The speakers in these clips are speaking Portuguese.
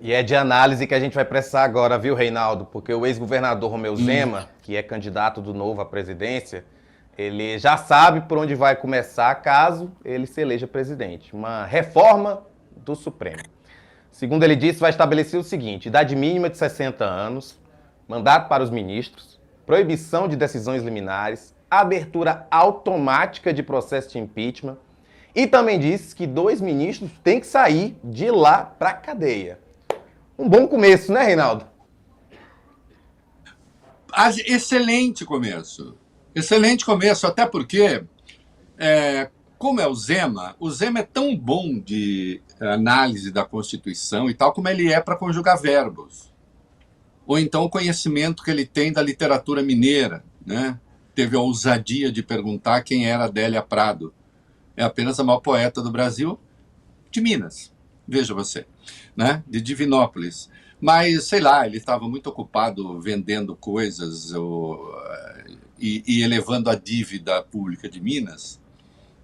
E é de análise que a gente vai precisar agora, viu, Reinaldo? Porque o ex-governador Romeu Zema, que é candidato do Novo à presidência, ele já sabe por onde vai começar caso ele se eleja presidente. Uma reforma do Supremo. Segundo ele disse, vai estabelecer o seguinte: idade mínima de 60 anos, mandato para os ministros, proibição de decisões liminares, abertura automática de processo de impeachment e também disse que 2 ministros têm que sair de lá para cadeia. Um bom começo, né, Reinaldo? Excelente começo. Excelente começo, até porque, como é o Zema é tão bom de análise da Constituição e tal, como ele é para conjugar verbos. Ou então o conhecimento que ele tem da literatura mineira, né? Teve a ousadia de perguntar quem era Adélia Prado. É apenas a maior poeta do Brasil, de Minas, veja você, né? De Divinópolis. Mas, sei lá, ele estava muito ocupado vendendo coisas e elevando a dívida pública de Minas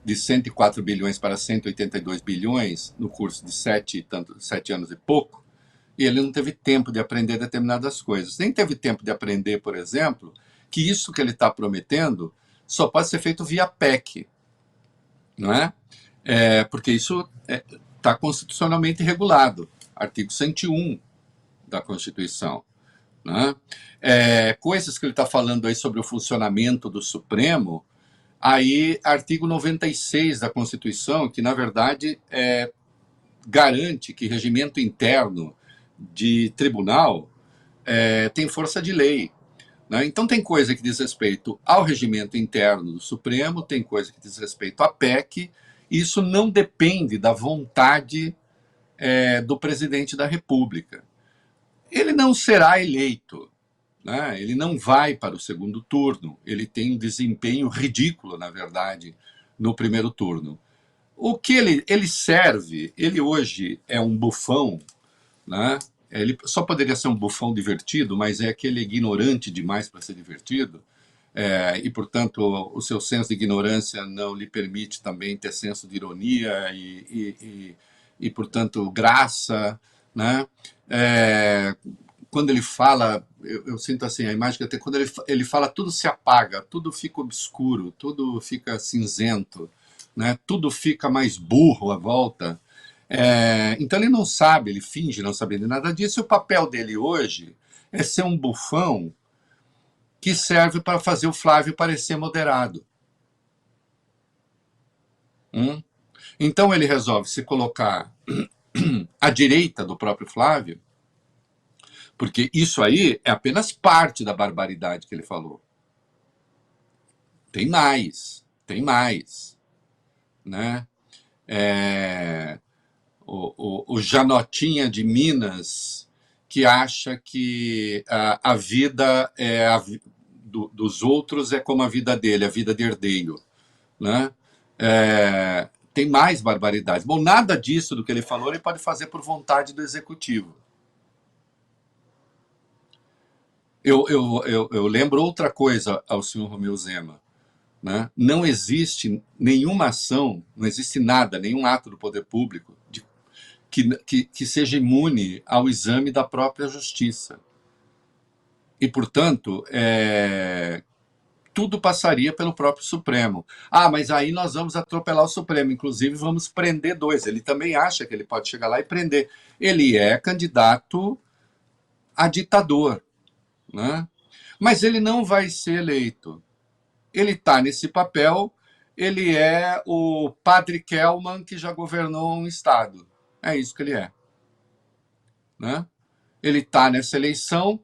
de 104 bilhões para 182 bilhões no curso de 7 anos e pouco, e ele não teve tempo de aprender determinadas coisas. Nem teve tempo de aprender, por exemplo, que isso que ele está prometendo só pode ser feito via PEC, não é? Porque isso está constitucionalmente regulado, artigo 101 da Constituição. Né? Coisas que ele está falando aí sobre o funcionamento do Supremo, aí artigo 96 da Constituição, que na verdade garante que regimento interno de tribunal tem força de lei. Né? Então tem coisa que diz respeito ao regimento interno do Supremo, tem coisa que diz respeito à PEC, e isso não depende da vontade do presidente da República. Ele não será eleito, né? Ele não vai para o segundo turno, ele tem um desempenho ridículo, na verdade, no primeiro turno. O que ele serve, ele hoje é um bufão, né? Ele só poderia ser um bufão divertido, mas é aquele ignorante demais para ser divertido, e, portanto, o seu senso de ignorância não lhe permite também ter senso de ironia e portanto, graça, né? Quando ele fala, eu sinto assim, a imagem que até quando ele fala, tudo se apaga, tudo fica obscuro, tudo fica cinzento, né? Tudo fica mais burro à volta. Então ele não sabe, ele finge não saber de nada disso, e o papel dele hoje é ser um bufão que serve para fazer o Flávio parecer moderado. Então ele resolve se colocar à direita do próprio Flávio, porque isso aí é apenas parte da barbaridade que ele falou. Tem mais, né? O Janotinha de Minas, que acha que a vida dos outros é como a vida dele, a vida de herdeiro, né? Tem mais barbaridades. Bom, nada disso do que ele falou ele pode fazer por vontade do executivo. Eu lembro outra coisa ao senhor Romeu Zema. Né? Não existe nenhuma ação, não existe nada, nenhum ato do poder público que seja imune ao exame da própria justiça. E, portanto, tudo passaria pelo próprio Supremo. Mas aí nós vamos atropelar o Supremo, inclusive vamos prender 2. Ele também acha que ele pode chegar lá e prender. Ele é candidato a ditador, né? Mas ele não vai ser eleito. Ele está nesse papel, ele é o Padre Kelman que já governou um estado. É isso que ele é. Né? Ele está nessa eleição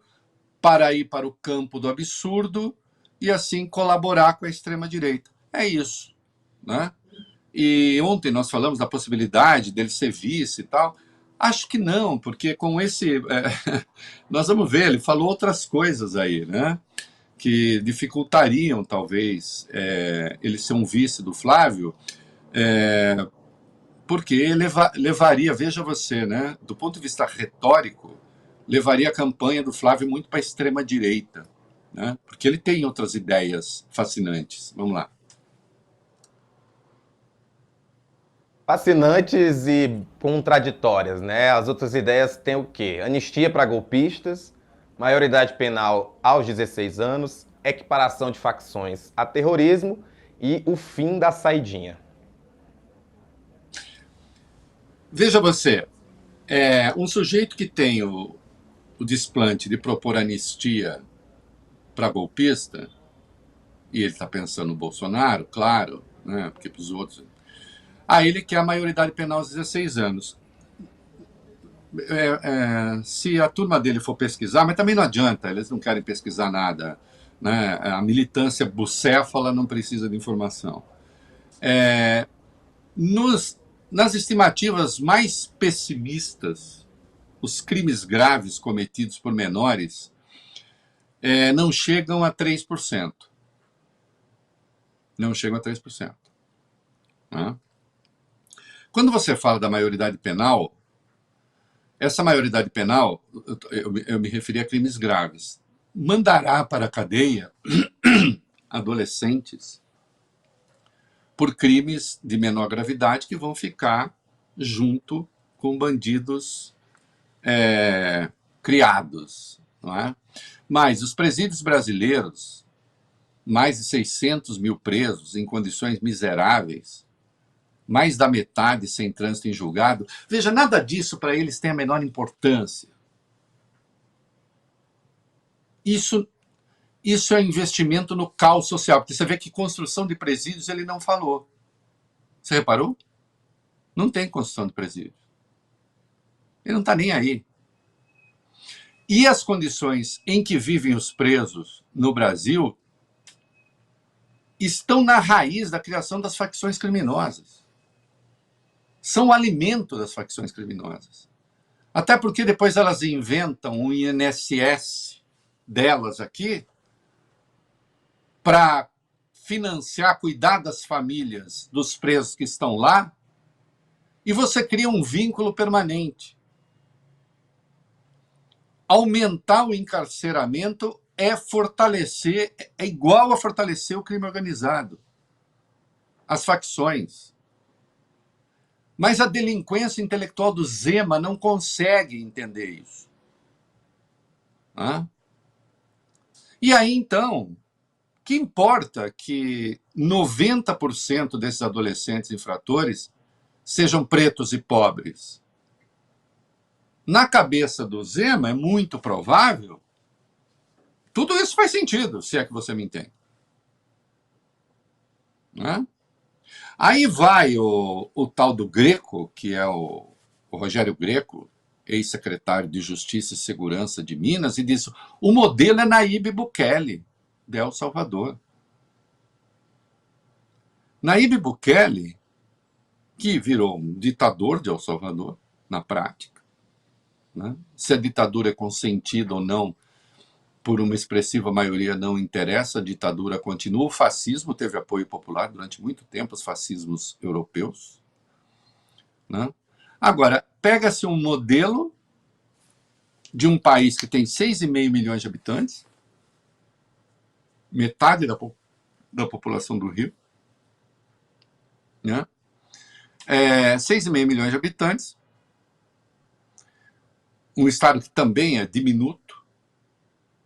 para ir para o campo do absurdo e assim colaborar com a extrema-direita. É isso. Né? E ontem nós falamos da possibilidade dele ser vice e tal. Acho que não, porque com esse... nós vamos ver, ele falou outras coisas aí, né? Que dificultariam, talvez, ele ser um vice do Flávio, porque levaria, veja você, né, do ponto de vista retórico, levaria a campanha do Flávio muito para a extrema-direita, né, porque ele tem outras ideias fascinantes. Vamos lá. Fascinantes e contraditórias, né? As outras ideias têm o quê? Anistia para golpistas, maioridade penal aos 16 anos, equiparação de facções a terrorismo e o fim da saidinha. Veja você, um sujeito que tem o desplante de propor anistia para golpista, e ele está pensando no Bolsonaro, claro, né, porque para os outros. Ele quer a maioridade penal aos 16 anos. Se a turma dele for pesquisar, mas também não adianta, eles não querem pesquisar nada. Né? A militância bucéfala não precisa de informação. Nas estimativas mais pessimistas, os crimes graves cometidos por menores não chegam a 3%. Não chegam a 3%. Né? Quando você fala da maioridade penal, essa maioridade penal, eu me referi a crimes graves, mandará para a cadeia adolescentes por crimes de menor gravidade que vão ficar junto com bandidos criados. Não é? Mas os presídios brasileiros, mais de 600 mil presos em condições miseráveis, mais da metade sem trânsito em julgado. Veja, nada disso para eles tem a menor importância. Isso é investimento no caos social, porque você vê que construção de presídios ele não falou. Você reparou? Não tem construção de presídios. Ele não está nem aí. E as condições em que vivem os presos no Brasil estão na raiz da criação das facções criminosas. São o alimento das facções criminosas. Até porque depois elas inventam um INSS delas aqui para financiar, cuidar das famílias dos presos que estão lá, e você cria um vínculo permanente. Aumentar o encarceramento é igual a fortalecer o crime organizado, as facções. Mas a delinquência intelectual do Zema não consegue entender isso. E aí, então, que importa que 90% desses adolescentes infratores sejam pretos e pobres? Na cabeça do Zema, é muito provável. Tudo isso faz sentido, se é que você me entende. Aí vai o tal do Greco, que é o Rogério Greco, ex-secretário de Justiça e Segurança de Minas, e diz: o modelo é Nayib Bukele, de El Salvador. Nayib Bukele, que virou um ditador de El Salvador, na prática. Né? Se a ditadura é consentida ou não por uma expressiva maioria não interessa, a ditadura continua. O fascismo teve apoio popular durante muito tempo, os fascismos europeus. Né? Agora, pega-se um modelo de um país que tem 6,5 milhões de habitantes, metade da população do Rio, né? 6,5 milhões de habitantes, um estado que também é diminuto,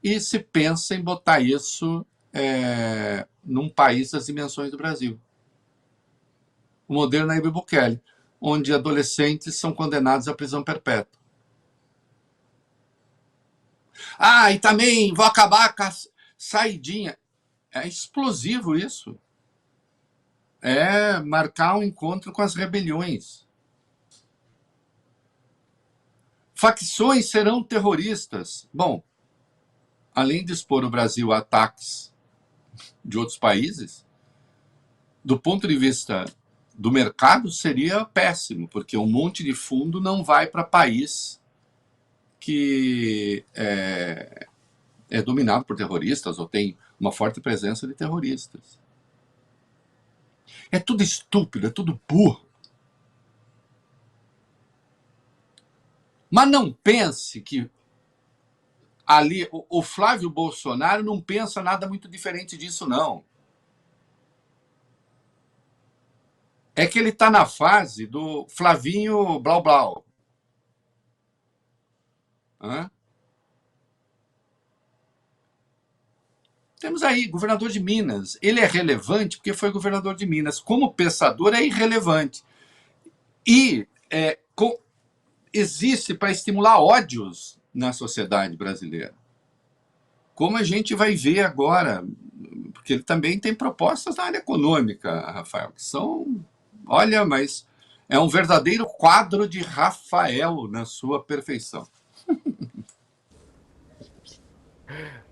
e se pensa em botar isso num país das dimensões do Brasil. O modelo Nayib Bukele, onde adolescentes são condenados à prisão perpétua. E também vou acabar com a saidinha. É explosivo isso. É marcar um encontro com as rebeliões. Facções serão terroristas. Bom, além de expor o Brasil a ataques de outros países, do ponto de vista do mercado seria péssimo, porque um monte de fundo não vai para país que é dominado por terroristas ou tem uma forte presença de terroristas. É tudo estúpido, é tudo burro. Mas não pense que ali o Flávio Bolsonaro não pensa nada muito diferente disso, não. é que ele está na fase do Flavinho Blau Blau. Hã? Temos aí, governador de Minas. Ele é relevante porque foi governador de Minas. Como pensador, é irrelevante. E existe para estimular ódios na sociedade brasileira. Como a gente vai ver agora, porque ele também tem propostas na área econômica, Rafael, que são, olha, mas é um verdadeiro quadro de Rafael na sua perfeição.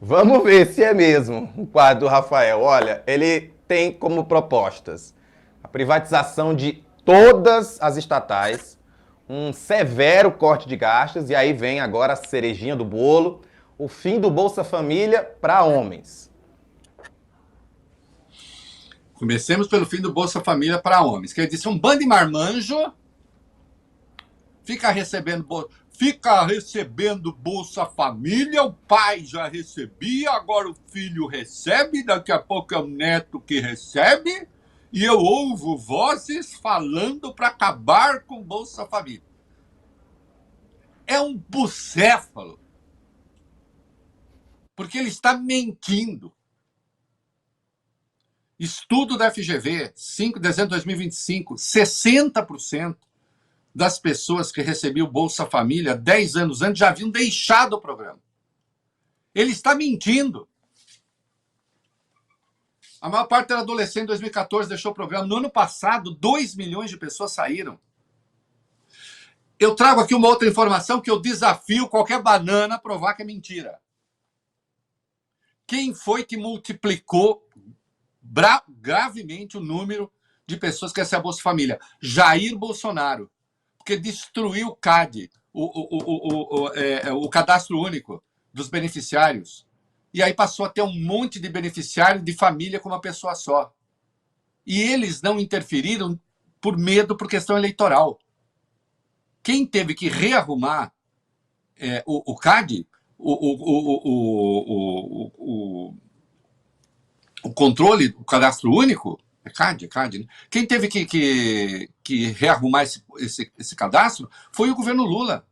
Vamos ver se é mesmo o quadro do Rafael. Olha, ele tem como propostas a privatização de todas as estatais, um severo corte de gastos, e aí vem agora a cerejinha do bolo, o fim do Bolsa Família para homens. Comecemos pelo fim do Bolsa Família para homens. Quer dizer, um bando de marmanjo fica recebendo Bolsa Família, o pai já recebia, agora o filho recebe, daqui a pouco é o neto que recebe, e eu ouvo vozes falando para acabar com Bolsa Família. É um bucéfalo, porque ele está mentindo. Estudo da FGV, 5 de dezembro de 2025, 60% das pessoas que recebiam Bolsa Família 10 anos antes já haviam deixado o programa. Ele está mentindo. A maior parte era adolescente em 2014, deixou o programa. No ano passado, 2 milhões de pessoas saíram. Eu trago aqui uma outra informação que eu desafio qualquer banana a provar que é mentira. Quem foi que multiplicou gravemente o número de pessoas que recebem a Bolsa Família? Jair Bolsonaro. Porque destruiu o CAD, o cadastro único dos beneficiários. E aí passou a ter um monte de beneficiário de família com uma pessoa só. E eles não interferiram por medo, por questão eleitoral. Quem teve que rearrumar o CAD, o controle, o cadastro único, é CAD, né? Quem teve que rearrumar esse cadastro foi o governo Lula.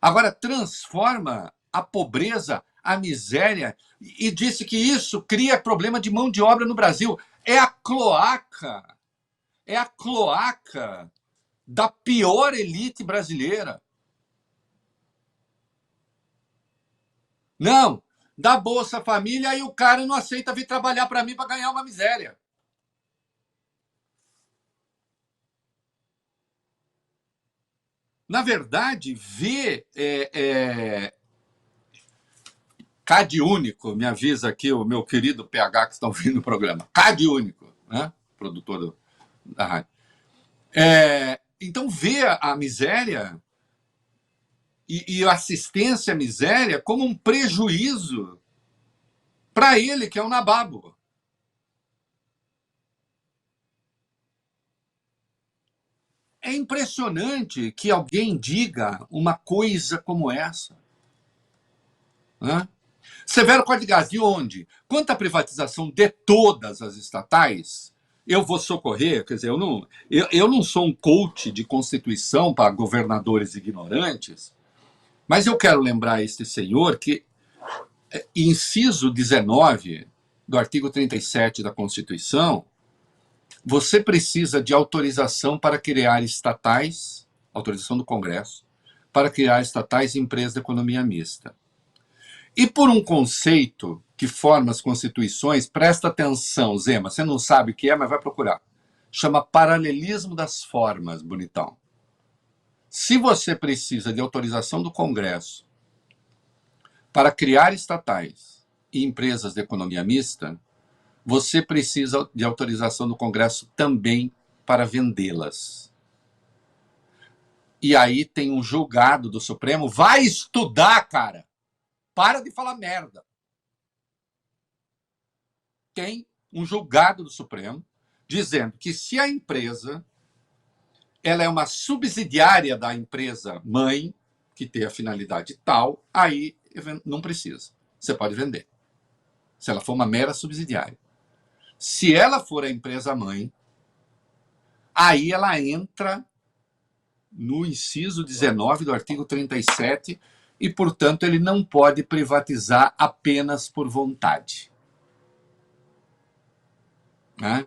Agora transforma a pobreza, a miséria, e disse que isso cria problema de mão de obra no Brasil. É a cloaca da pior elite brasileira. Não, dá Bolsa Família e o cara não aceita vir trabalhar para mim para ganhar uma miséria. Na verdade, ver CAD único, me avisa aqui o meu querido PH que está ouvindo o programa. CAD único, né? Produtor da rádio. Então, ver a miséria e a assistência à miséria como um prejuízo para ele, que é um nababo. É impressionante que alguém diga uma coisa como essa. Né? Severo Corte de Gás, de onde? Quanto à privatização de todas as estatais, eu vou socorrer, quer dizer, eu não sou um coach de Constituição para governadores ignorantes, mas eu quero lembrar a este senhor que, inciso 19 do artigo 37 da Constituição, você precisa de autorização para criar estatais, autorização do Congresso, para criar estatais e empresas de economia mista. E por um conceito que forma as constituições, presta atenção, Zema, você não sabe o que é, mas vai procurar. Chama paralelismo das formas, bonitão. Se você precisa de autorização do Congresso para criar estatais e empresas de economia mista, você precisa de autorização do Congresso também para vendê-las. E aí tem um julgado do Supremo. Vai estudar, cara! Para de falar merda. Tem um julgado do Supremo dizendo que se a empresa ela é uma subsidiária da empresa mãe, que tem a finalidade tal, aí não precisa. Você pode vender. Se ela for uma mera subsidiária. Se ela for a empresa-mãe, aí ela entra no inciso 19 do artigo 37 e, portanto, ele não pode privatizar apenas por vontade. Né?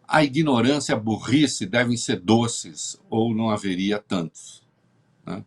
A ignorância e a burrice devem ser doces ou não haveria tantos. Né?